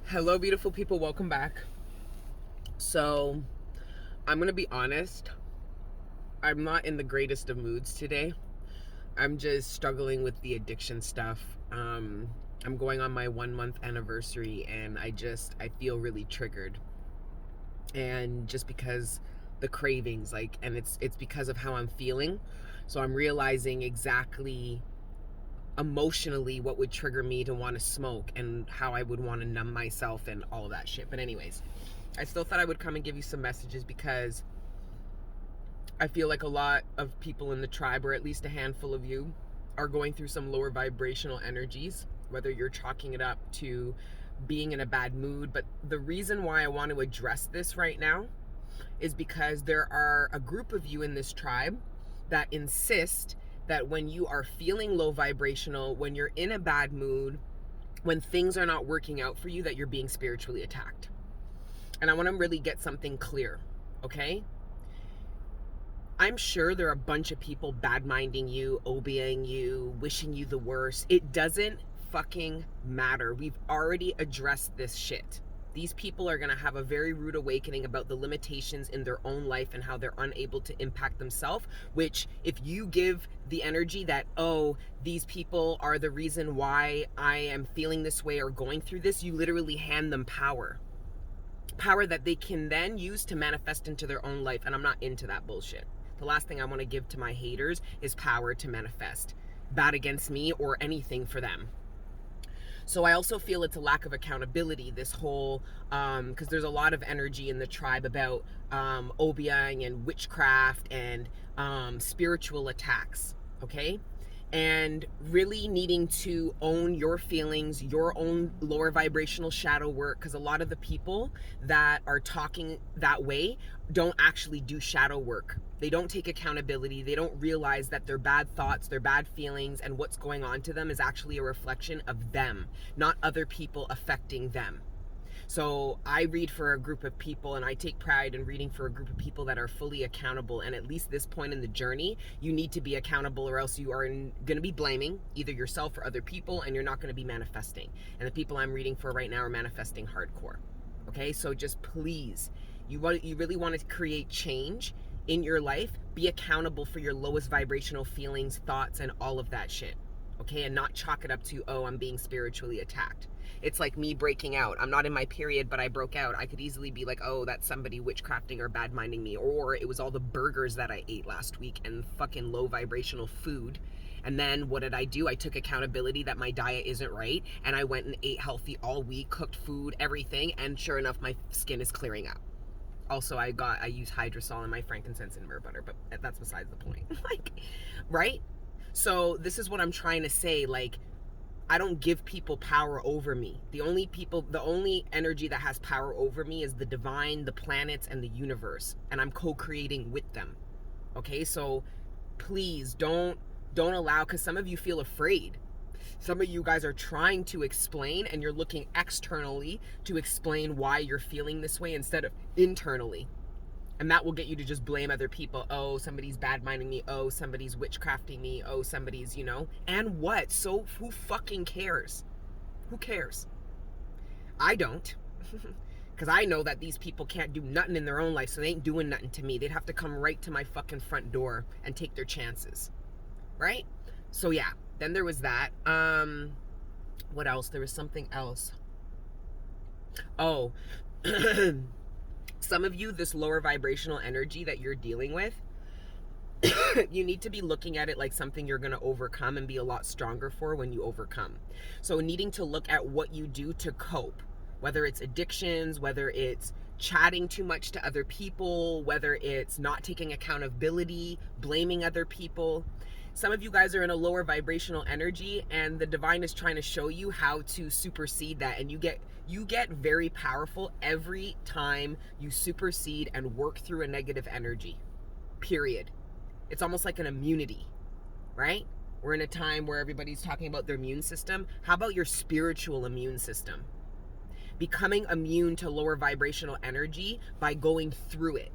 Hello, beautiful people. Welcome back. So, I'm going to be honest. I'm not in the greatest of moods today. I'm just struggling with the addiction stuff. I'm going on my 1 month anniversary and I feel really triggered. And just because the cravings, and it's because of how I'm feeling. So, I'm realizing exactly emotionally what would trigger me to want to smoke and how I would want to numb myself and all of that shit. But anyways, I still thought I would come and give you some messages because I feel like a lot of people in the tribe, or at least a handful of you, are going through some lower vibrational energies, whether you're chalking it up to being in a bad mood. But the reason why I want to address this right now is because there are a group of you in this tribe that insist that when you are feeling low vibrational, when you're in a bad mood, when things are not working out for you, that you're being spiritually attacked. And I want to really get something clear, okay? I'm sure there are a bunch of people bad-minding you, OBing you, wishing you the worst. It doesn't fucking matter. We've already addressed this shit. These people are going to have a very rude awakening about the limitations in their own life and how they're unable to impact themselves, which if you give the energy that, oh, these people are the reason why I am feeling this way or going through this, you literally hand them power that they can then use to manifest into their own life. And I'm not into that bullshit. The last thing I want to give to my haters is power to manifest bad against me or anything for them. So I also feel it's a lack of accountability, this whole, because there's a lot of energy in the tribe about obeahing and witchcraft and spiritual attacks, okay? And really needing to own your feelings, your own lower vibrational shadow work, because a lot of the people that are talking that way don't actually do shadow work. They don't take accountability. They don't realize that their bad thoughts, their bad feelings, and what's going on to them is actually a reflection of them, not other people affecting them. So I read for a group of people, and I take pride in reading for a group of people that are fully accountable. And at least this point in the journey, you need to be accountable, or else you are going to be blaming either yourself or other people, and you're not going to be manifesting. And the people I'm reading for right now are manifesting hardcore. Okay, so just please, you really want to create change in your life, be accountable for your lowest vibrational feelings, thoughts, and all of that shit. Okay, and not chalk it up to, oh, I'm being spiritually attacked. It's like me breaking out. I'm not in my period, but I broke out. I could easily be like, oh, that's somebody witchcrafting or bad minding me. Or it was all the burgers that I ate last week and fucking low vibrational food. And then what did I do? I took accountability that my diet isn't right. And I went and ate healthy all week, cooked food, everything. And sure enough, my skin is clearing up. Also, I use hydrosol in my frankincense and myrrh butter, but that's besides the point. Right? So this is what I'm trying to say. I don't give people power over me. The only energy that has power over me is the divine, the planets, and the universe. And I'm co-creating with them. Okay, so please don't allow, because some of you feel afraid. Some of you guys are trying to explain, and you're looking externally to explain why you're feeling this way instead of internally. And that will get you to just blame other people. Oh, somebody's bad-minding me. Oh, somebody's witchcrafting me. Oh, somebody's, And what? So who fucking cares? Who cares? I don't. Because I know that these people can't do nothing in their own life, so they ain't doing nothing to me. They'd have to come right to my fucking front door and take their chances. Right? So yeah, then there was that. What else? There was something else. Oh, some of you, this lower vibrational energy that you're dealing with, you need to be looking at it like something you're going to overcome and be a lot stronger for when you overcome. So needing to look at what you do to cope, whether it's addictions, whether it's chatting too much to other people, whether it's not taking accountability, blaming other people. Some of you guys are in a lower vibrational energy, and the divine is trying to show you how to supersede that. And you get very powerful every time you supersede and work through a negative energy. Period. It's almost like an immunity, right? We're in a time where everybody's talking about their immune system. How about your spiritual immune system? Becoming immune to lower vibrational energy by going through it.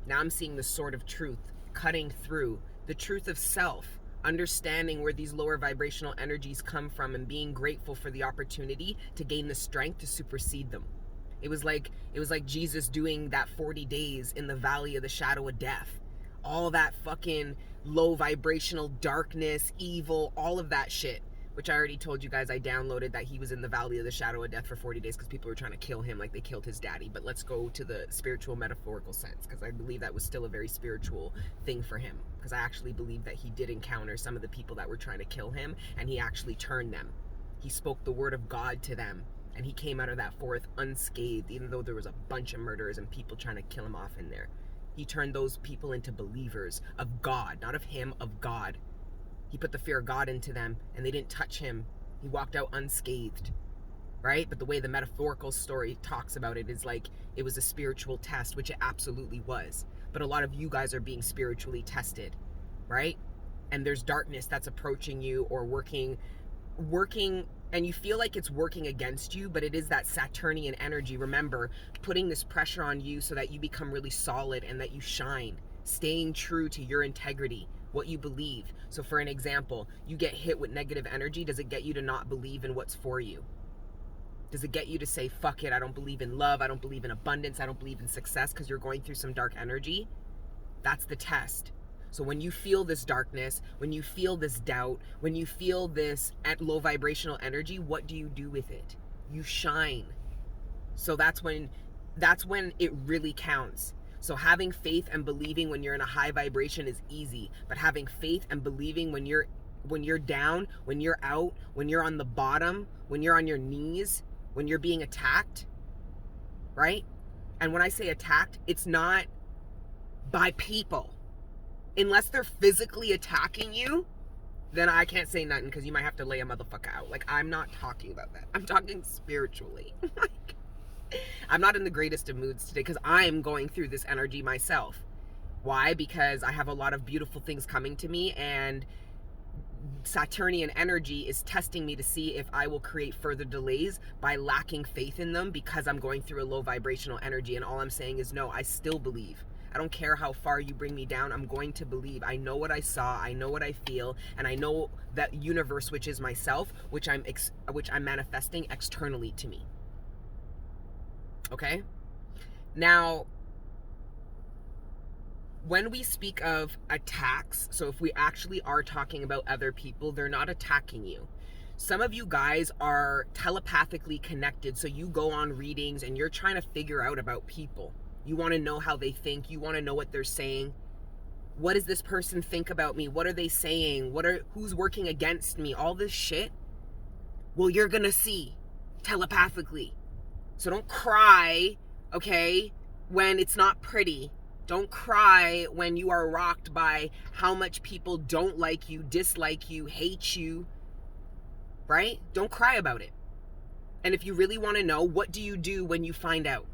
Now I'm seeing the sword of truth, cutting through the truth of self. understanding where these lower vibrational energies come from and being grateful for the opportunity to gain the strength to supersede them. It was like Jesus doing that 40 days in the valley of the shadow of death. All that fucking low vibrational darkness, evil, all of that shit, which I already told you guys I downloaded, that he was in the valley of the shadow of death for 40 days because people were trying to kill him like they killed his daddy. But let's go to the spiritual metaphorical sense, because I believe that was still a very spiritual thing for him, because I actually believe that he did encounter some of the people that were trying to kill him, and he actually turned them. He spoke the word of God to them, and he came out of that forest unscathed, even though there was a bunch of murderers and people trying to kill him off in there. He turned those people into believers of God, not of him, of God. He put the fear of God into them, and they didn't touch him. He walked out unscathed, right? But the way the metaphorical story talks about it is like it was a spiritual test, which it absolutely was. But a lot of you guys are being spiritually tested, right? And there's darkness that's approaching you or working, and you feel like it's working against you, but it is that Saturnian energy. Remember, putting this pressure on you so that you become really solid and that you shine, staying true to your integrity, what you believe. So for an example, you get hit with negative energy. Does it get you to not believe in what's for you? Does it get you to say, fuck it, I don't believe in love, I don't believe in abundance, I don't believe in success, because you're going through some dark energy? That's the test. So when you feel this darkness, when you feel this doubt, when you feel this low vibrational energy, what do you do with it? You shine. So that's when it really counts. So having faith and believing when you're in a high vibration is easy, but having faith and believing when you're down, when you're out, when you're on the bottom, when you're on your knees, when you're being attacked, right? And when I say attacked, it's not by people. Unless they're physically attacking you, then I can't say nothing, because you might have to lay a motherfucker out. Like, I'm not talking about that. I'm talking spiritually. Like, I'm not in the greatest of moods today because I'm going through this energy myself. Why? Because I have a lot of beautiful things coming to me, and Saturnian energy is testing me to see if I will create further delays by lacking faith in them because I'm going through a low vibrational energy. And all I'm saying is, no, I still believe. I don't care how far you bring me down, I'm going to believe. I know what I saw, I know what I feel, and I know that universe, which is myself, which I'm manifesting externally to me. Okay? Now, when we speak of attacks, so if we actually are talking about other people, they're not attacking you. Some of you guys are telepathically connected, so you go on readings and you're trying to figure out about people. You want to know how they think. You want to know what they're saying. What does this person think about me? What are they saying? Who's working against me? All this shit. Well, you're going to see telepathically. So don't cry, okay, when it's not pretty. Don't cry when you are rocked by how much people don't like you, dislike you, hate you, right? Don't cry about it. And if you really want to know, what do you do when you find out?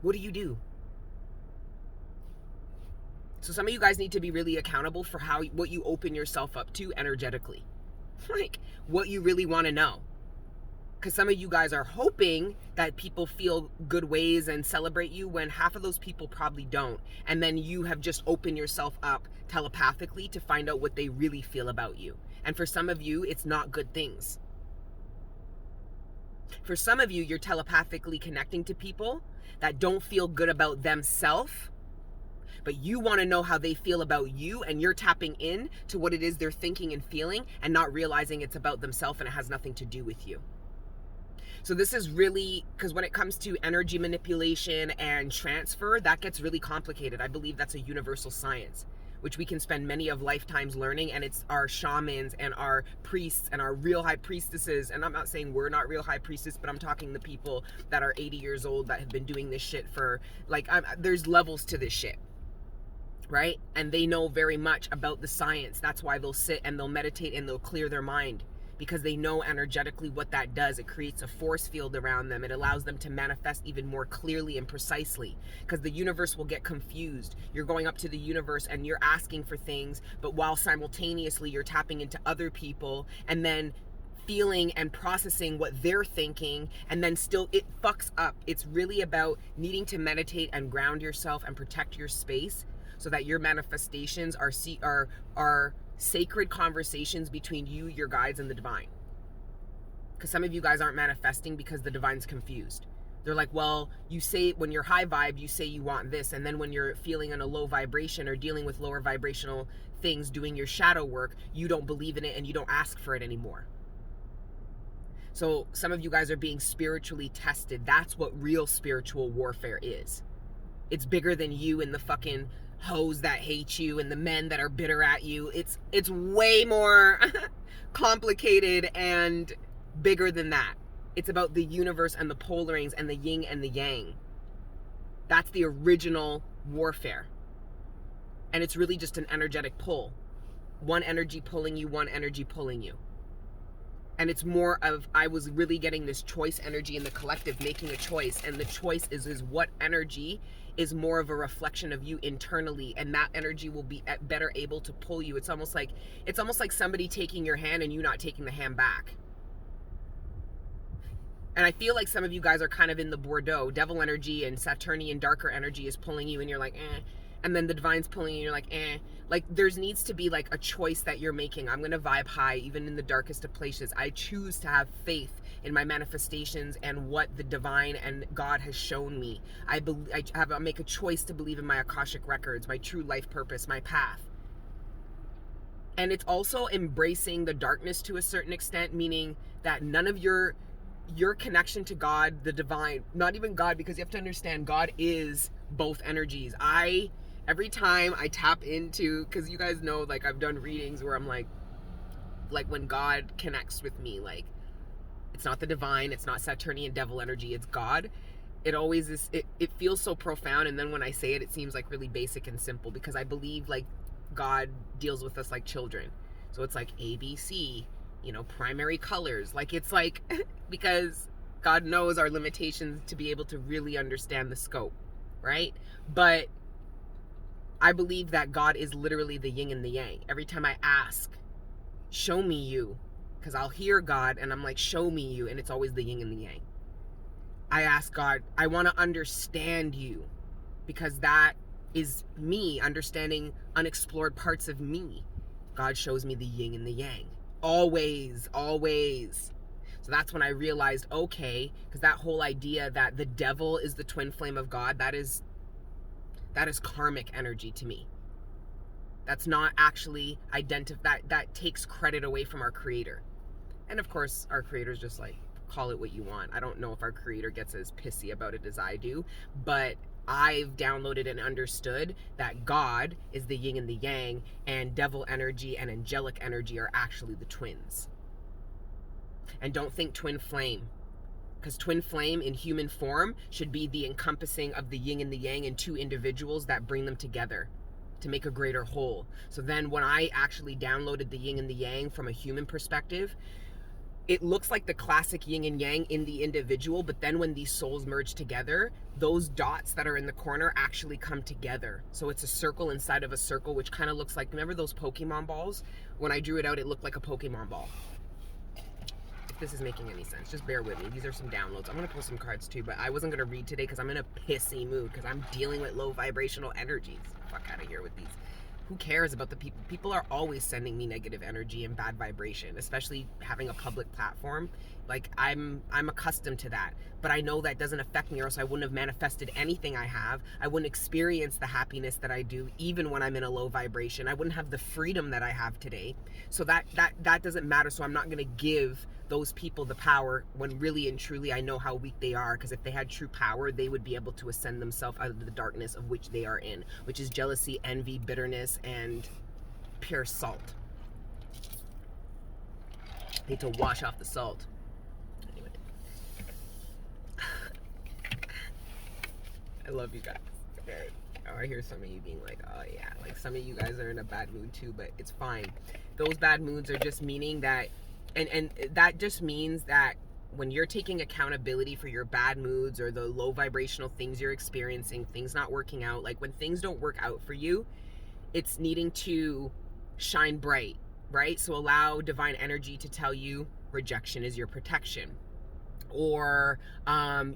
What do you do? So some of you guys need to be really accountable for what you open yourself up to energetically. Like, what you really want to know. Because some of you guys are hoping that people feel good ways and celebrate you when half of those people probably don't. And then you have just opened yourself up telepathically to find out what they really feel about you. And for some of you, it's not good things. For some of you, you're telepathically connecting to people that don't feel good about themselves, but you want to know how they feel about you, and you're tapping in to what it is they're thinking and feeling and not realizing it's about themselves and it has nothing to do with you. So this is really, because when it comes to energy manipulation and transfer, that gets really complicated. I believe that's a universal science, which we can spend many of lifetimes learning, and it's our shamans and our priests and our real high priestesses, and I'm not saying we're not real high priestess, but I'm talking the people that are 80 years old that have been doing this shit for, like, there's levels to this shit. Right? And they know very much about the science. That's why they'll sit and they'll meditate and they'll clear their mind, because they know energetically what that does. It creates a force field around them. It allows them to manifest even more clearly and precisely, because the universe will get confused. You're going up to the universe and you're asking for things, but while simultaneously you're tapping into other people and then feeling and processing what they're thinking, and then still it fucks up. It's really about needing to meditate and ground yourself and protect your space, so that your manifestations are sacred conversations between you, your guides, and the divine. Because some of you guys aren't manifesting because the divine's confused. They're like, well, you say when you're high vibe, you say you want this, and then when you're feeling in a low vibration or dealing with lower vibrational things, doing your shadow work, you don't believe in it and you don't ask for it anymore. So some of you guys are being spiritually tested. That's what real spiritual warfare is. It's bigger than you and the fucking hoes that hate you and the men that are bitter at you. It's way more complicated and bigger than that. It's about the universe and the polarings and the yin and the yang. That's the original warfare. And it's really just an energetic pull. One energy pulling you, one energy pulling you. And it's more of, I was really getting this choice energy in the collective, making a choice. And the choice is what energy is more of a reflection of you internally. And that energy will be better able to pull you. It's almost like somebody taking your hand and you not taking the hand back. And I feel like some of you guys are kind of in the Bordeaux. Devil energy and Saturnian darker energy is pulling you and you're like, eh. And then the divine's pulling you and you're like, eh. Like there needs to be like a choice that you're making. I'm going to vibe high even in the darkest of places. I choose to have faith in my manifestations and what the divine and God has shown me. I make a choice to believe in my Akashic records, my true life purpose, my path. And it's also embracing the darkness to a certain extent, meaning that none of your connection to God, the divine, not even God, because you have to understand God is both energies. Every time I tap into, because you guys know, like I've done readings where I'm like when God connects with me, like it's not the divine, it's not Saturnian devil energy, it's God. It always is, it feels so profound, and then when I say it, it seems like really basic and simple, because I believe like God deals with us like children. So it's like ABC, primary colors. Like it's like, because God knows our limitations to be able to really understand the scope, right? But I believe that God is literally the yin and the yang. Every time I ask, show me you, because I'll hear God and I'm like, show me you, and it's always the yin and the yang. I ask God, I want to understand you, because that is me understanding unexplored parts of me. God shows me the yin and the yang. Always, always. So that's when I realized, okay, because that whole idea that the devil is the twin flame of God, that is karmic energy to me. That's not actually that takes credit away from our creator. And of course, our creator's just like, call it what you want. I don't know if our creator gets as pissy about it as I do, but I've downloaded and understood that God is the yin and the yang, and devil energy and angelic energy are actually the twins. And don't think twin flame, because twin flame in human form should be the encompassing of the yin and the yang in two individuals that bring them together to make a greater whole. So then when I actually downloaded the yin and the yang from a human perspective, it looks like the classic yin and yang in the individual, but then when these souls merge together, those dots that are in the corner actually come together. So it's a circle inside of a circle, which kind of looks like, remember those Pokemon balls? When I drew it out, it looked like a Pokemon ball. If this is making any sense, just bear with me. These are some downloads. I'm going to pull some cards too, but I wasn't going to read today because I'm in a pissy mood, because I'm dealing with low vibrational energies. Fuck out of here with these. Who cares about the people? People are always sending me negative energy and bad vibration, especially having a public platform. Like I'm accustomed to that, but I know that doesn't affect me, or else I wouldn't have manifested anything I have. I wouldn't experience the happiness that I do, even when I'm in a low vibration. I wouldn't have the freedom that I have today. So that doesn't matter. So I'm not going to give those people the power when really and truly I know how weak they are, because if they had true power, they would be able to ascend themselves out of the darkness of which they are in, which is jealousy, envy, bitterness, and pure salt. Need to wash off the salt. Anyway. I love you guys. Okay. Oh, I hear some of you being like, oh yeah, like some of you guys are in a bad mood too, but it's fine. Those bad moods are just meaning that, and that just means that when you're taking accountability for your bad moods or the low vibrational things you're experiencing, things not working out, like when things don't work out for you, it's needing to shine bright, right? So allow divine energy to tell you rejection is your protection. or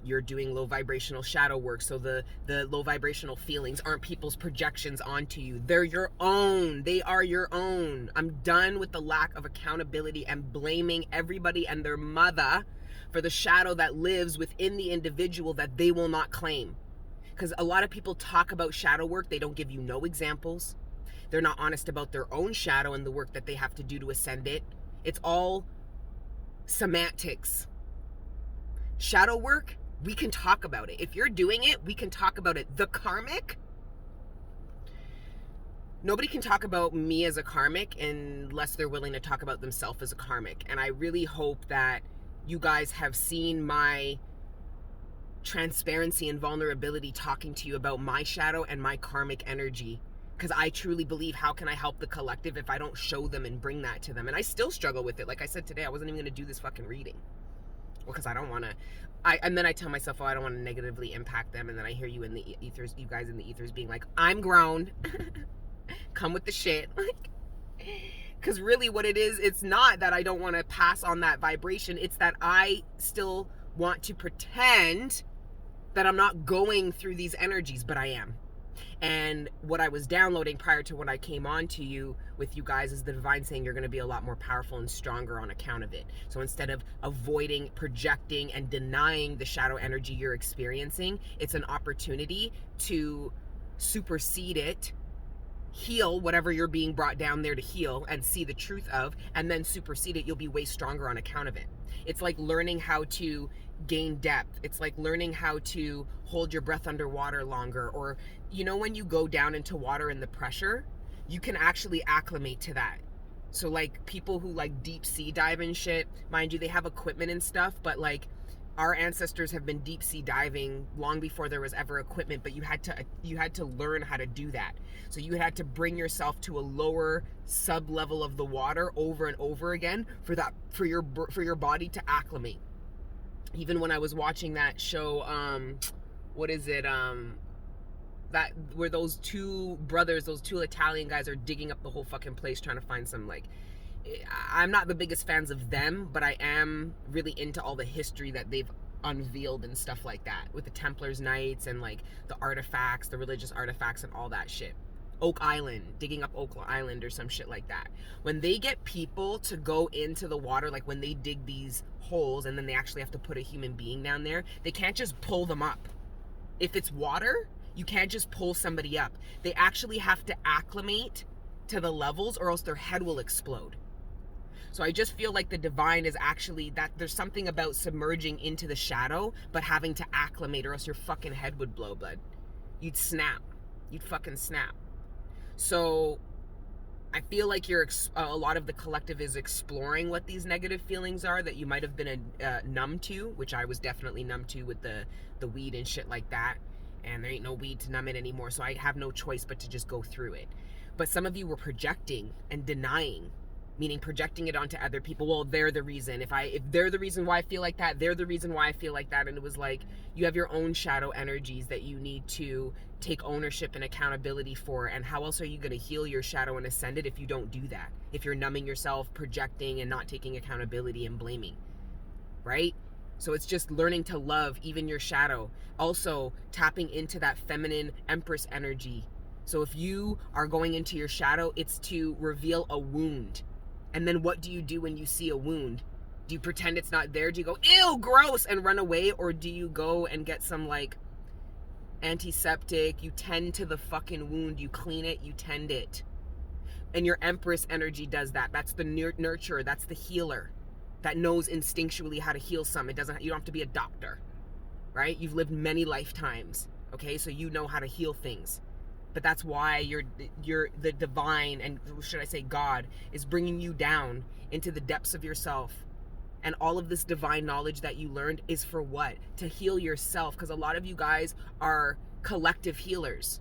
you're doing low vibrational shadow work, so the low vibrational feelings aren't people's projections onto you. They're your own. They are your own. I'm done with the lack of accountability and blaming everybody and their mother for the shadow that lives within the individual that they will not claim. Because a lot of people talk about shadow work, they don't give you no examples. They're not honest about their own shadow and the work that they have to do to ascend it. It's all semantics. Shadow work, we can talk about it. If you're doing it, we can talk about it. The karmic, nobody can talk about me as a karmic unless they're willing to talk about themselves as a karmic. And I really hope that you guys have seen my transparency and vulnerability talking to you about my shadow and my karmic energy. Because I truly believe, how can I help the collective if I don't show them and bring that to them? And I still struggle with it. Like I said today, I wasn't even going to do this fucking reading. Well, because I don't want to. And then I tell myself, oh, I don't want to negatively impact them. And then I hear you in the ethers, you guys in the ethers being like, I'm grown. Come with the shit. Like, because really what it is, it's not that I don't want to pass on that vibration. It's that I still want to pretend that I'm not going through these energies, but I am. And what I was downloading prior to when I came on to you with you guys is the divine saying you're going to be a lot more powerful and stronger on account of it. So instead of avoiding, projecting, and denying the shadow energy you're experiencing, it's an opportunity to supersede it, heal whatever you're being brought down there to heal and see the truth of, and then supersede it. You'll be way stronger on account of it. It's like learning how to gain depth. It's like learning how to hold your breath underwater longer. Or, you know, when you go down into water and the pressure, you can actually acclimate to that. So like people who like deep sea dive and shit, mind you, they have equipment and stuff, but like our ancestors have been deep sea diving long before there was ever equipment, but you had to learn how to do that. So you had to bring yourself to a lower sub level of the water over and over again for your body to acclimate. Even when I was watching that show, what is it? That where those two brothers, those two Italian guys are digging up the whole fucking place trying to find some, like, I'm not the biggest fans of them, but I am really into all the history that they've unveiled and stuff like that with the Templars Knights and like the artifacts, the religious artifacts and all that shit. Oak Island, digging up Oak Island or some shit like that. When they get people to go into the water, like when they dig these holes and then they actually have to put a human being down there, they can't just pull them up. If it's water, you can't just pull somebody up. They actually have to acclimate to the levels or else their head will explode. So I just feel like the divine is actually that there's something about submerging into the shadow, but having to acclimate or else your fucking head would blow, bud. You'd snap. You'd fucking snap. So I feel like a lot of the collective is exploring what these negative feelings are that you might have been numb to, which I was definitely numb to with the weed and shit like that. And there ain't no weed to numb it anymore, so I have no choice but to just go through it. But some of you were projecting and denying, meaning projecting it onto other people. Well, they're the reason. If they're the reason why I feel like that, they're the reason why I feel like that. And it was like, you have your own shadow energies that you need to take ownership and accountability for. And how else are you going to heal your shadow and ascend it if you don't do that? If you're numbing yourself, projecting, and not taking accountability and blaming, right? So it's just learning to love even your shadow. Also tapping into that feminine empress energy. So if you are going into your shadow, it's to reveal a wound. And then what do you do when you see a wound? Do you pretend it's not there? Do you go, ew, gross, and run away? Or do you go and get some, like, antiseptic? You tend to the fucking wound. You clean it. You tend it. And your Empress energy does that. That's the nurturer. That's the healer that knows instinctually how to heal some. You don't have to be a doctor, right? You've lived many lifetimes, okay? So you know how to heal things. But that's why you're the divine, and should I say God, is bringing you down into the depths of yourself. And all of this divine knowledge that you learned is for what? To heal yourself. Because a lot of you guys are collective healers.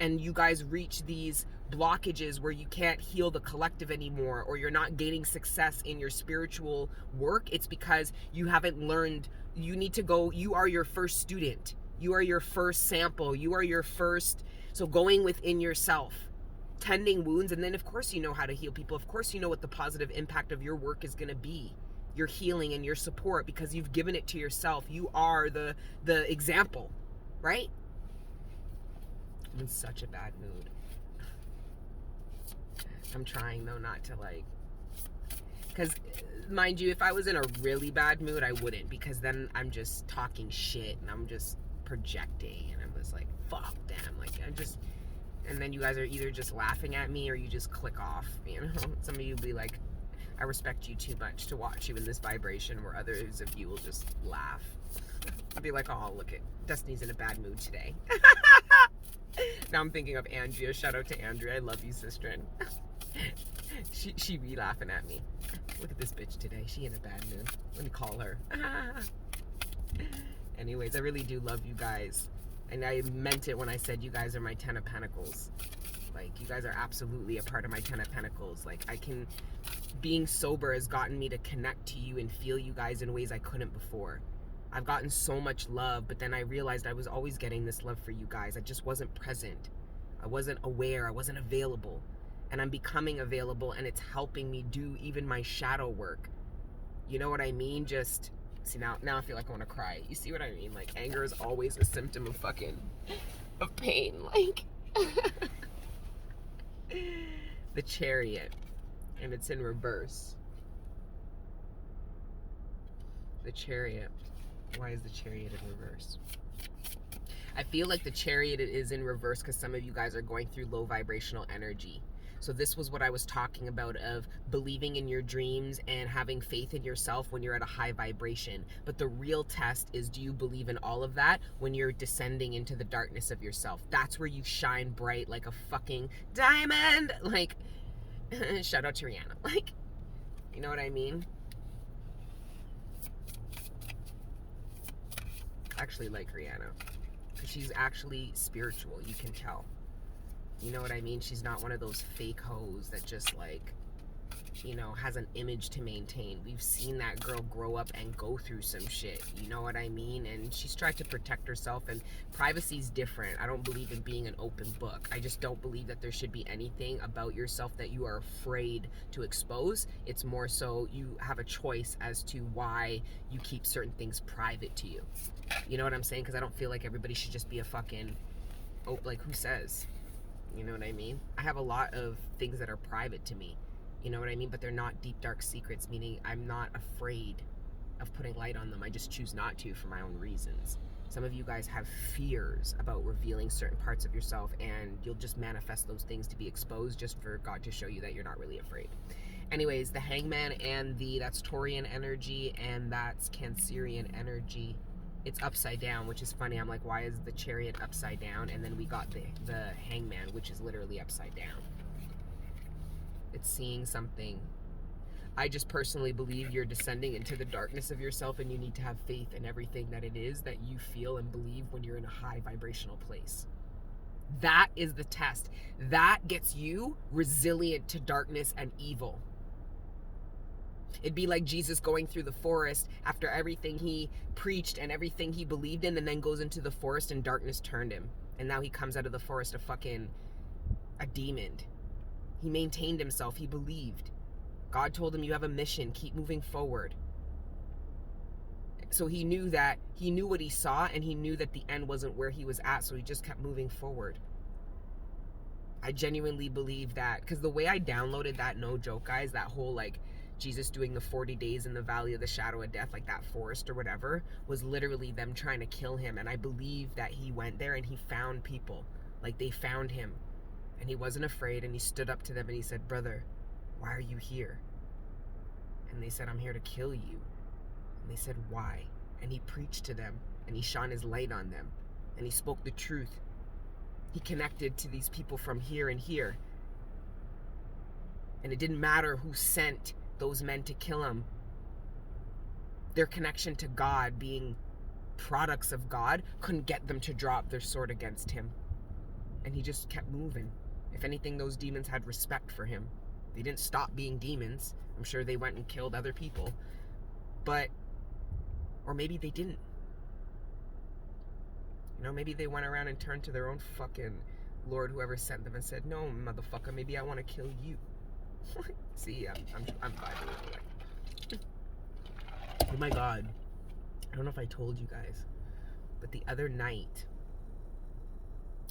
And you guys reach these blockages where you can't heal the collective anymore, or you're not gaining success in your spiritual work. It's because you haven't learned. You need to go. You are your first student. You are your first sample. You are your first. So going within yourself, tending wounds, and then of course you know how to heal people. Of course you know what the positive impact of your work is going to be. your healing and your support because you've given it to yourself. You are the example, right? I'm in such a bad mood. I'm trying though not to like, because mind you, if I was in a really bad mood, I wouldn't, because then I'm just talking shit and I'm just projecting and I'm just like, fuck them, like I'm just, and then you guys are either just laughing at me or you just click off, you know. Some of you will be like, I respect you too much to watch you in this vibration, where others of you will just laugh. I'll be like, oh, look at Destiny's in a bad mood today. Now I'm thinking of Andrea. Shout out to Andrea. I love you, sister. She be laughing at me. Look at this bitch today. She in a bad mood. Let me call her. Anyways, I really do love you guys. And I meant it when I said you guys are my 10 of Pentacles. Like, you guys are absolutely a part of my 10 of Pentacles. Like, being sober has gotten me to connect to you and feel you guys in ways I couldn't before. I've gotten so much love, but then I realized I was always getting this love for you guys. I just wasn't present. I wasn't aware. I wasn't available. And I'm becoming available, and it's helping me do even my shadow work. You know what I mean? Just, see, now I feel like I want to cry. You see what I mean? Like, anger is always a symptom of of pain. Like, the Chariot, and it's in reverse. The Chariot. Why is the Chariot in reverse? I feel like the Chariot is in reverse because some of you guys are going through low vibrational energy. So this was what I was talking about, of believing in your dreams and having faith in yourself when you're at a high vibration. But the real test is, do you believe in all of that when you're descending into the darkness of yourself? That's where you shine bright like a fucking diamond. Like, shout out to Rihanna. Like, you know what I mean? I actually like Rihanna, because she's actually spiritual. You can tell. You know what I mean? She's not one of those fake hoes that just, like, you know, has an image to maintain. We've seen that girl grow up and go through some shit. You know what I mean? And she's tried to protect herself, and privacy's different. I don't believe in being an open book. I just don't believe that there should be anything about yourself that you are afraid to expose. It's more so you have a choice as to why you keep certain things private to you. You know what I'm saying? Because I don't feel like everybody should just be a fucking, oh, like, who says? You know what I mean? I have a lot of things that are private to me. You know what I mean? But they're not deep, dark secrets, meaning I'm not afraid of putting light on them. I just choose not to for my own reasons. Some of you guys have fears about revealing certain parts of yourself, and you'll just manifest those things to be exposed just for God to show you that you're not really afraid. Anyways, the Hangman and that's Taurian energy, and that's Cancerian energy. It's upside down, which is funny. I'm like, why is the Chariot upside down? And then we got the Hangman, which is literally upside down. It's seeing something. I just personally believe you're descending into the darkness of yourself, and you need to have faith in everything that it is that you feel and believe when you're in a high vibrational place. That is the test. That gets you resilient to darkness and evil. It'd be like Jesus going through the forest after everything he preached and everything he believed in, and then goes into the forest and darkness turned him. And now he comes out of the forest a demon. He maintained himself. He believed. God told him, you have a mission. Keep moving forward. So he knew what he saw, and he knew that the end wasn't where he was at, so he just kept moving forward. I genuinely believe that, because the way I downloaded that, no joke, guys, that whole, like, Jesus doing the 40 days in the valley of the shadow of death, like that forest or whatever, was literally them trying to kill him. And I believe that he went there and he found people. Like, they found him. And he wasn't afraid, and he stood up to them and he said, brother, why are you here? And they said, I'm here to kill you. And they said, why? And he preached to them, and he shone his light on them, and he spoke the truth. He connected to these people from here and here. And it didn't matter who sent those men to kill him. Their connection to God, being products of God, couldn't get them to drop their sword against him. And he just kept moving. If anything, those demons had respect for him. They didn't stop being demons. I'm sure they went and killed other people. But, or maybe they didn't. You know, maybe they went around and turned to their own fucking Lord, whoever sent them, and said, no, motherfucker, maybe I want to kill you. See, I'm vibing with it. Oh my god. I don't know if I told you guys, but the other night,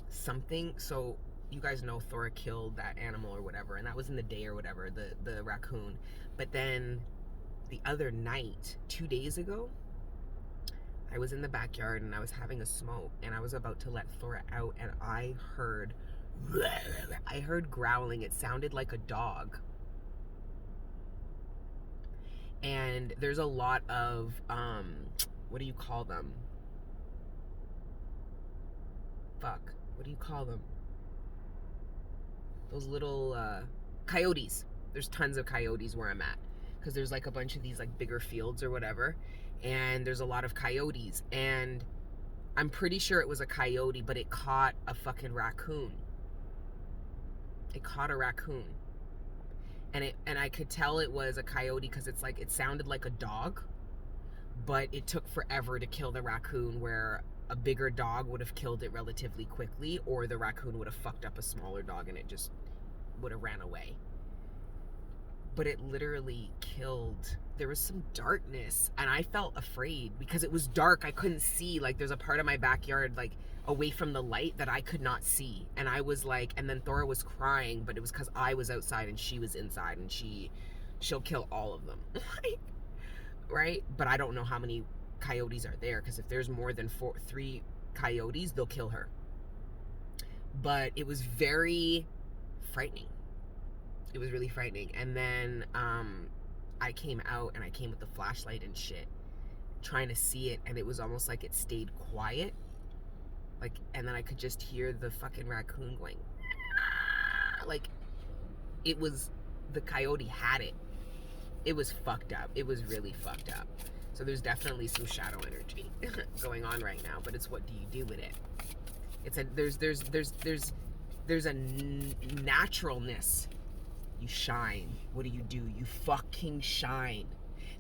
so you guys know Thora killed that animal or whatever, and that was in the day or whatever, the raccoon. But then the other night, 2 days ago, I was in the backyard and I was having a smoke and I was about to let Thora out, and I heard growling. It sounded like a dog. And there's a lot of what do you call them? What do you call them? Those little coyotes. There's tons of coyotes where I'm at, because there's like a bunch of these like bigger fields or whatever, and there's a lot of coyotes, and I'm pretty sure it was a coyote, but it caught a fucking raccoon. It caught a raccoon. And I could tell it was a coyote because it's like, it sounded like a dog, but it took forever to kill the raccoon, where a bigger dog would have killed it relatively quickly, or the raccoon would have fucked up a smaller dog and it just would have ran away. But it literally killed. There was some darkness and I felt afraid because it was dark. I couldn't see. Like, there's a part of my backyard like away from the light that I could not see, and I was like, and then Thora was crying, but it was because I was outside and she was inside, and she'll kill all of them. Right? But I don't know how many coyotes are there, because if there's more than 3 coyotes, they'll kill her. But it was very frightening. It was really frightening. And then I came out and I came with the flashlight and shit, trying to see it, and it was almost like it stayed quiet. Like, and then I could just hear the fucking raccoon going, like, it was, the coyote had it. It was fucked up. It was really fucked up. So there's definitely some shadow energy going on right now, but it's what do you do with it? It's a, there's a naturalness. You shine. What do? You fucking shine.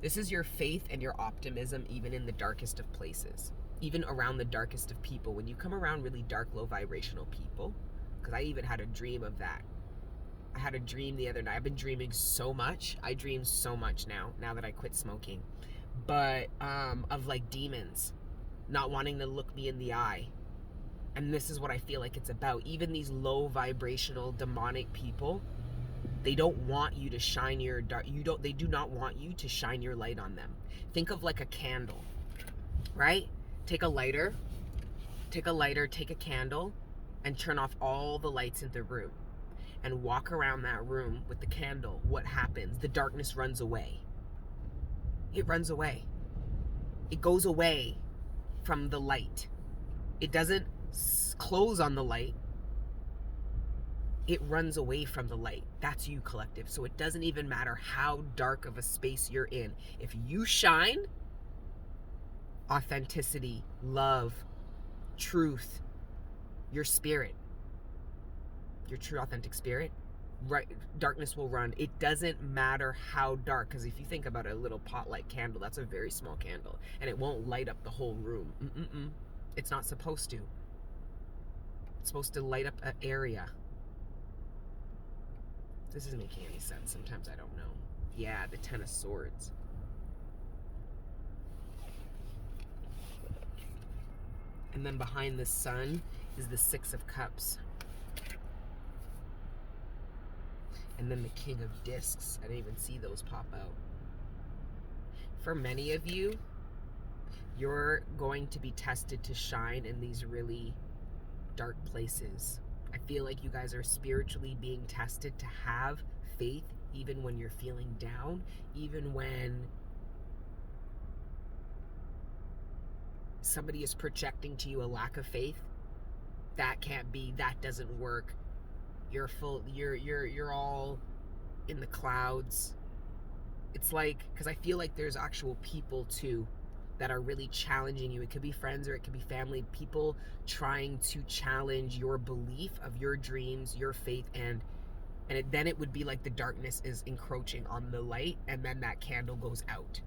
This is your faith and your optimism, even in the darkest of places, even around the darkest of people. When you come around really dark, low vibrational people, because I even had a dream of that. I had a dream the other night. I've been dreaming so much. I dream so much now that I quit smoking. But of like demons not wanting to look me in the eye. And this is what I feel like it's about. Even these low vibrational demonic people, they don't want you to shine your dark. They do not want you to shine your light on them. Think of like a candle, right? Take a lighter, take a candle, and turn off all the lights in the room. And walk around that room with the candle. What happens? The darkness runs away. It runs away. It goes away from the light. It doesn't close on the light. It runs away from the light. That's you, collective. So it doesn't even matter how dark of a space you're in. If you shine, authenticity, love, truth, your spirit, your true authentic spirit, right, darkness will run. It doesn't matter how dark, because if you think about a little pot light candle, that's a very small candle, and it won't light up the whole room. It's not supposed to. It's supposed to light up an area. This isn't making any sense. Sometimes I don't know. Yeah, the 10 of Swords. And then behind the sun is the 6 of Cups. And then the King of Discs. I didn't even see those pop out. For many of you, you're going to be tested to shine in these really dark places. I feel like you guys are spiritually being tested to have faith even when you're feeling down, even when somebody is projecting to you a lack of faith. That can't be, that doesn't work. You're all in the clouds. It's like, because I feel like there's actual people too that are really challenging you. It could be friends or it could be family, people trying to challenge your belief of your dreams, your faith, and then it would be like the darkness is encroaching on the light, and then that candle goes out.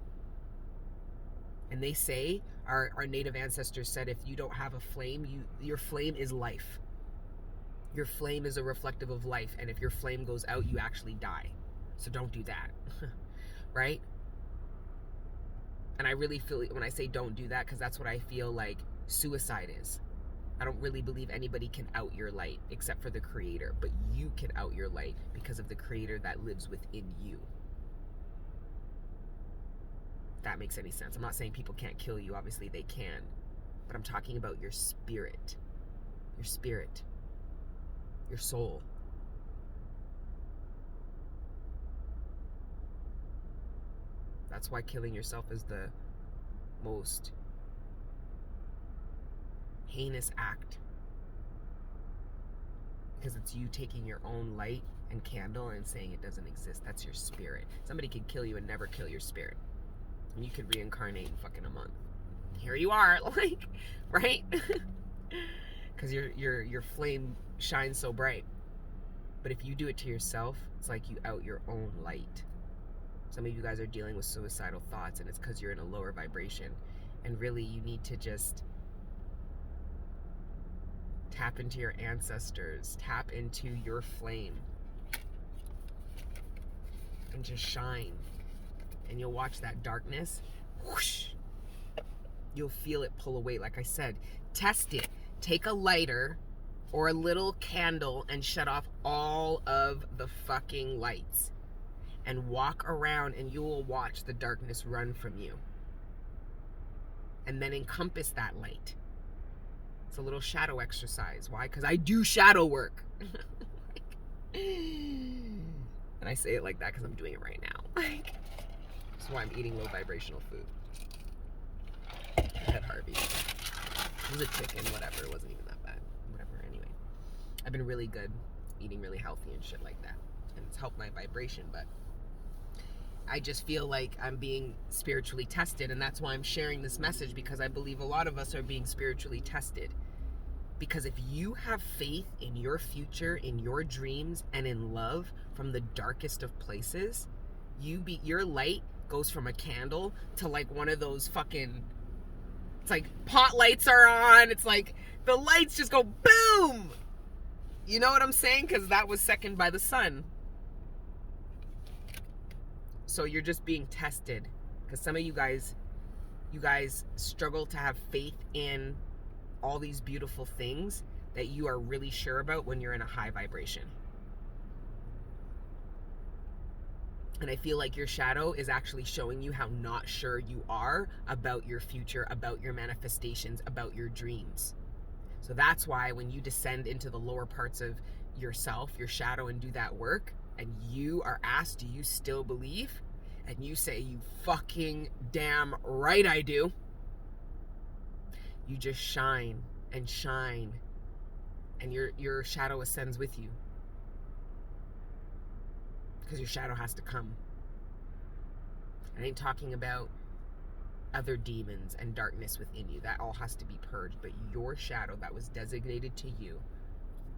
And they say, our native ancestors said, if you don't have a flame, your flame is life. Your flame is a reflective of life, and if your flame goes out, you actually die. So don't do that, right? And I really feel when I say don't do that, because that's what I feel like suicide is. I don't really believe anybody can out your light except for the creator, but you can out your light because of the creator that lives within you. If that makes any sense. I'm not saying people can't kill you. Obviously they can. But I'm talking about your spirit. Your spirit. Your soul. That's why killing yourself is the most heinous act, because it's you taking your own light and candle and saying it doesn't exist. That's your spirit. Somebody could kill you and never kill your spirit, and you could reincarnate in fucking a month. Here you are, like, right? Because your flame shines so bright. But if you do it to yourself, it's like you out your own light. Some of you guys are dealing with suicidal thoughts, and it's because you're in a lower vibration, and really you need to just tap into your ancestors, tap into your flame, and just shine. And you'll watch that darkness, whoosh, you'll feel it pull away. Like I said, test it. Take a lighter or a little candle and shut off all of the fucking lights. And walk around, and you will watch the darkness run from you. And then encompass that light. It's a little shadow exercise. Why? Because I do shadow work. And I say it like that because I'm doing it right now. That's why I'm eating low vibrational food. I had Harvey. It was a chicken, whatever. It wasn't even that bad. Whatever, anyway. I've been really good eating really healthy and shit like that. And it's helped my vibration, but I just feel like I'm being spiritually tested, and that's why I'm sharing this message, because I believe a lot of us are being spiritually tested. Because if you have faith in your future, in your dreams, and in love from the darkest of places, your light goes from a candle to like one of those fucking, it's like pot lights are on. It's like the lights just go boom. You know what I'm saying? Because that was second by the sun. So you're just being tested, because some of you guys struggle to have faith in all these beautiful things that you are really sure about when you're in a high vibration. And I feel like your shadow is actually showing you how not sure you are about your future, about your manifestations, about your dreams. So that's why when you descend into the lower parts of yourself, your shadow, and do that work, and you are asked, do you still believe? And you say, you fucking damn right I do. You just shine and shine, and your shadow ascends with you. Because your shadow has to come. I ain't talking about other demons and darkness within you. That all has to be purged. But your shadow that was designated to you,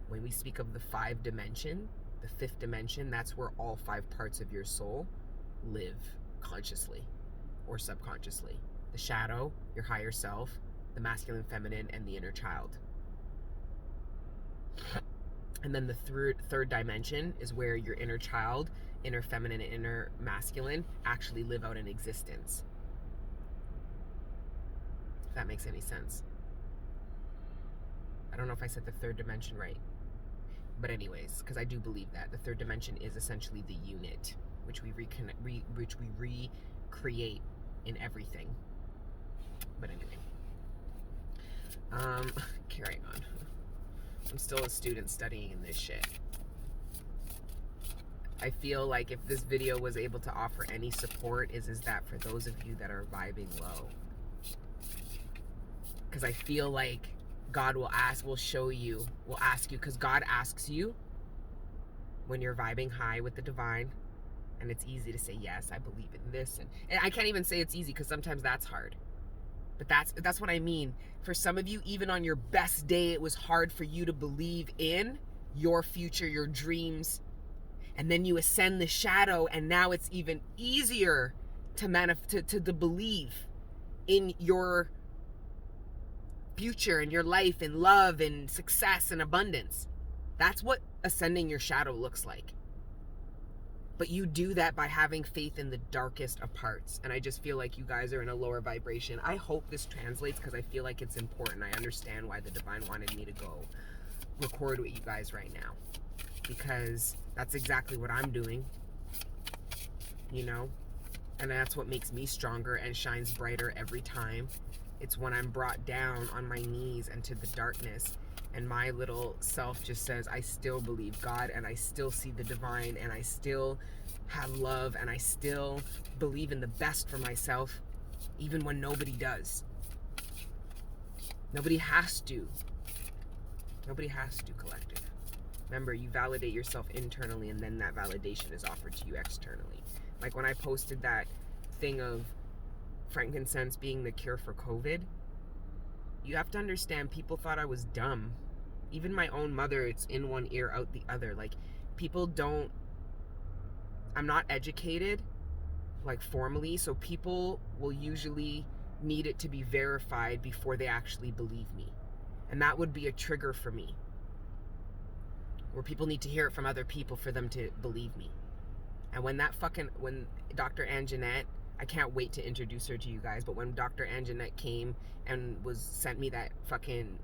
when we speak of the 5th dimension, the 5th dimension, that's where all 5 parts of your soul live consciously or subconsciously. The shadow, your higher self, the masculine, feminine, and the inner child. And then the third dimension is where your inner child, inner feminine, and inner masculine actually live out in existence. If that makes any sense. I don't know if I said the 3rd dimension right. But anyways, because I do believe that the 3rd dimension is essentially the unit, which we recreate in everything. But anyway, carrying on. I'm still a student studying in this shit. I feel like if this video was able to offer any support, is that for those of you that are vibing low. Because I feel like God will ask you, because God asks you when you're vibing high with the divine, and it's easy to say, yes, I believe in this. And I can't even say it's easy, because sometimes that's hard. But that's what I mean. For some of you, even on your best day, it was hard for you to believe in your future, your dreams. And then you ascend the shadow, and now it's even easier to believe in your future and your life and love and success and abundance. That's what ascending your shadow looks like. But you do that by having faith in the darkest of parts. And I just feel like you guys are in a lower vibration. I hope this translates because I feel like it's important. I understand why the divine wanted me to go record with you guys right now, because that's exactly what I'm doing, you know? And that's what makes me stronger and shines brighter every time. It's when I'm brought down on my knees into the darkness and my little self just says, I still believe God, and I still see the divine, and I still have love, and I still believe in the best for myself, even when nobody does. Nobody has to. Nobody has to, collective. Remember, you validate yourself internally, and then that validation is offered to you externally. Like when I posted that thing of frankincense being the cure for COVID, you have to understand, people thought I was dumb. Even my own mother, it's in one ear, out the other. Like, people don't, I'm not educated, like formally, so people will usually need it to be verified before they actually believe me. And that would be a trigger for me, where people need to hear it from other people for them to believe me. And when Dr. Anjanette, I can't wait to introduce her to you guys, but when Dr. Anjanette came and sent me that fucking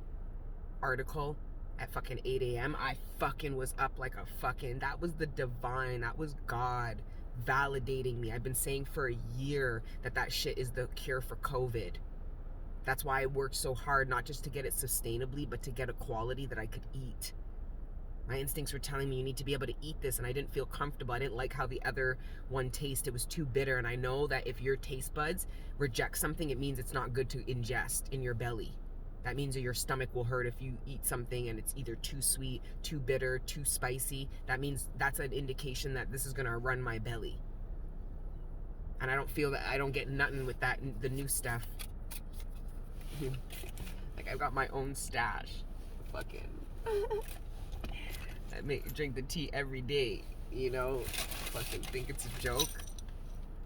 article at fucking 8 a.m., I fucking was up like a fucking, that was the divine, that was God validating me. I've been saying for a year that shit is the cure for COVID. That's why I worked so hard, not just to get it sustainably, but to get a quality that I could eat. My instincts were telling me you need to be able to eat this, and I didn't feel comfortable. I didn't like how the other one tasted. It was too bitter, and I know that if your taste buds reject something, it means it's not good to ingest in your belly. That means that your stomach will hurt if you eat something and it's either too sweet, too bitter, too spicy. That means that's an indication that this is gonna run my belly. And I don't feel that, I don't get nothing with that, the new stuff. Like, I've got my own stash. Fucking... I drink the tea every day, you know? Fucking think it's a joke.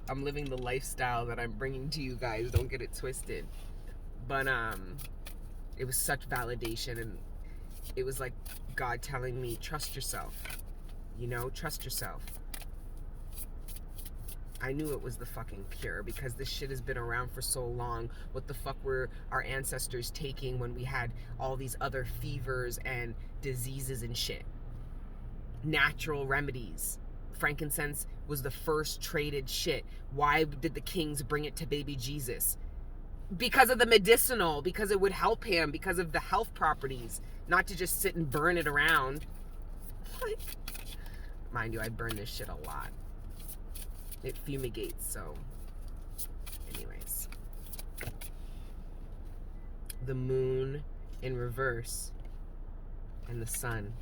I'm living the lifestyle that I'm bringing to you guys. Don't get it twisted. But it was such validation, and it was like God telling me, trust yourself. You know, trust yourself. I knew it was the fucking cure, because this shit has been around for so long. What the fuck were our ancestors taking when we had all these other fevers and diseases and shit? Natural remedies. Frankincense was the first traded shit. Why did the kings bring it to baby Jesus? Because of the medicinal, because it would help him, because of the health properties, not to just sit and burn it around. Like, mind you, I burn this shit a lot. It fumigates, so anyways. The moon in reverse and the sun.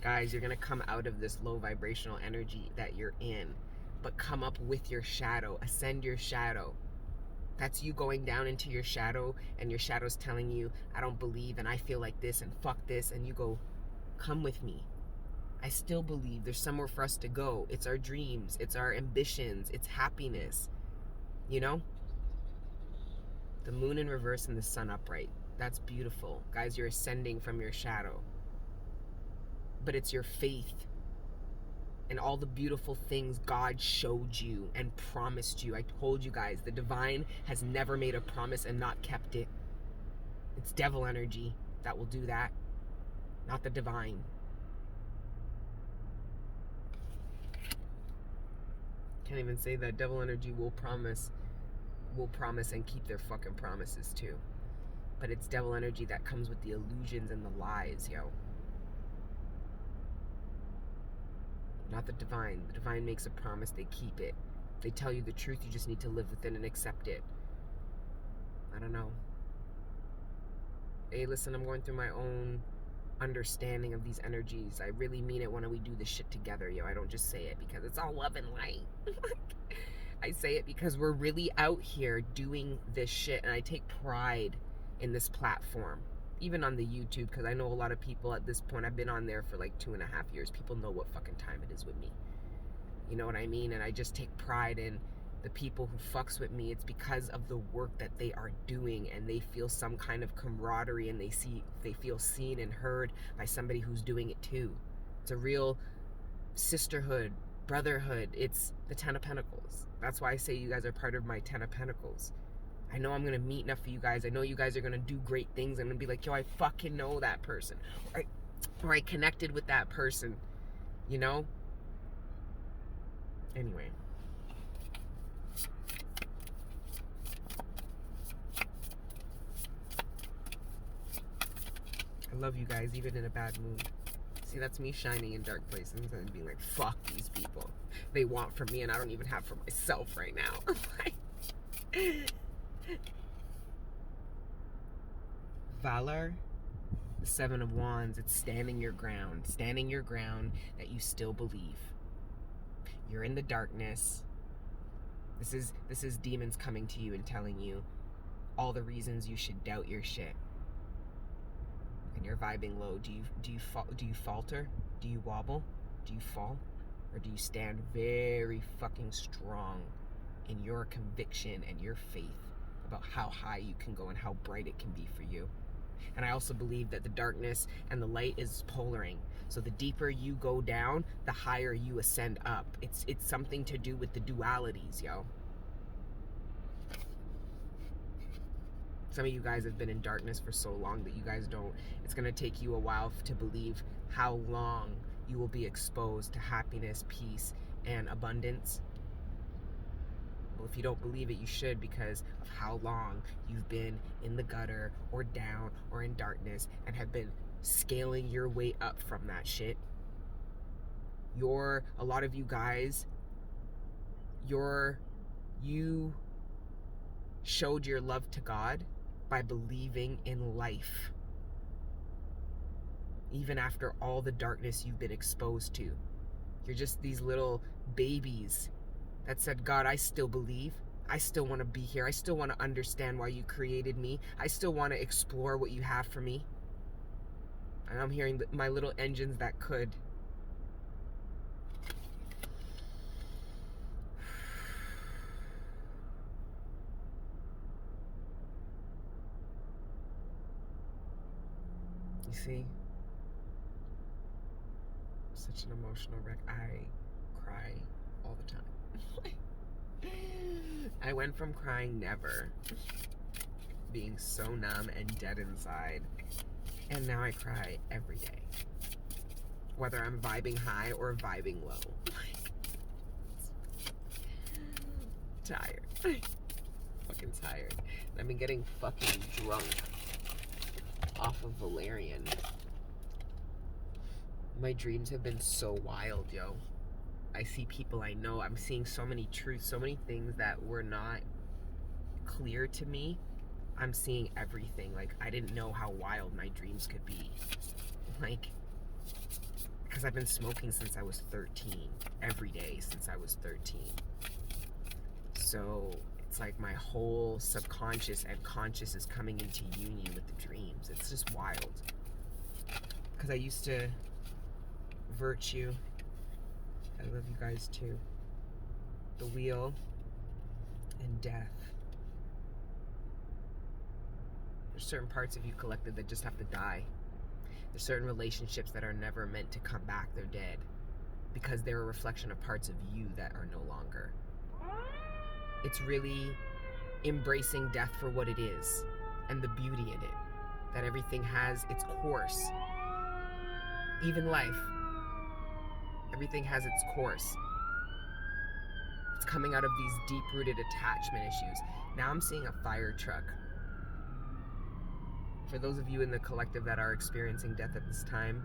Guys, you're gonna come out of this low vibrational energy that you're in, but come up with your shadow. Ascend your shadow. That's you going down into your shadow, and your shadow's telling you, I don't believe, and I feel like this, and fuck this, and you go, come with me. I still believe there's somewhere for us to go. It's our dreams, it's our ambitions, it's happiness, you know? The moon in reverse and the sun upright. That's beautiful. Guys, you're ascending from your shadow. But it's your faith and all the beautiful things God showed you and promised you. I told you guys, the divine has never made a promise and not kept it. It's devil energy that will do that, not the divine. Can't even say that. Devil energy will promise and keep their fucking promises too. But it's devil energy that comes with the illusions and the lies, yo. Not the divine. The divine makes a promise, they keep it. They tell you the truth, you just need to live within and accept it. I don't know. Hey, listen, I'm going through my own understanding of these energies. I really mean it when we do this shit together, yo. I don't just say it because it's all love and light. I say it because we're really out here doing this shit, and I take pride in this platform. Even on the YouTube, because I know a lot of people at this point, I've been on there for like 2.5 years. People know what fucking time it is with me. You know what I mean? And I just take pride in the people who fucks with me. It's because of the work that they are doing, and they feel some kind of camaraderie, and they feel seen and heard by somebody who's doing it too. It's a real sisterhood brotherhood. It's the Ten of Pentacles. That's why I say you guys are part of my Ten of Pentacles. I know I'm going to meet enough of you guys. I know you guys are going to do great things. I'm going to be like, yo, I fucking know that person. Or I connected with that person, you know? Anyway. I love you guys, even in a bad mood. See, that's me shining in dark places and being like, fuck these people. They want from me and I don't even have for myself right now. Valor, the Seven of Wands, it's standing your ground. Standing your ground that you still believe. You're in the darkness. This is demons coming to you and telling you all the reasons you should doubt your shit. And you're vibing low. Do you falter? Do you wobble? Do you fall? Or do you stand very fucking strong in your conviction and your faith about how high you can go and how bright it can be for you? And I also believe that the darkness and the light is polaring. So the deeper you go down, the higher you ascend up. It's something to do with the dualities, yo. Some of you guys have been in darkness for so long that you guys don't. It's going to take you a while to believe how long you will be exposed to happiness, peace, and abundance. Well, if you don't believe it, you should, because of how long you've been in the gutter or down or in darkness and have been scaling your way up from that shit. A lot of you guys, you showed your love to God by believing in life. Even after all the darkness you've been exposed to. You're just these little babies that said, God, I still believe. I still want to be here. I still want to understand why you created me. I still want to explore what you have for me. And I'm hearing my little engines that could. You see? Such an emotional wreck. I cry all the time. I went from crying never, being so numb and dead inside, and now I cry every day. Whether I'm vibing high or vibing low. Tired. Fucking tired. I've been getting fucking drunk off of Valerian. My dreams have been so wild, yo. I see people I know. I'm seeing so many truths, so many things that were not clear to me. I'm seeing everything. Like, I didn't know how wild my dreams could be. Like, because I've been smoking since I was 13. Every day since I was 13. So it's like my whole subconscious and conscious is coming into union with the dreams. It's just wild. Because I used to virtue. I love you guys too. The wheel and death. There's certain parts of you collected that just have to die. There's certain relationships that are never meant to come back. They're dead because they're a reflection of parts of you that are no longer. It's really embracing death for what it is and the beauty in it. That everything has its course. Even life. Everything has its course. It's coming out of these deep-rooted attachment issues. Now I'm seeing a fire truck. For those of you in the collective that are experiencing death at this time,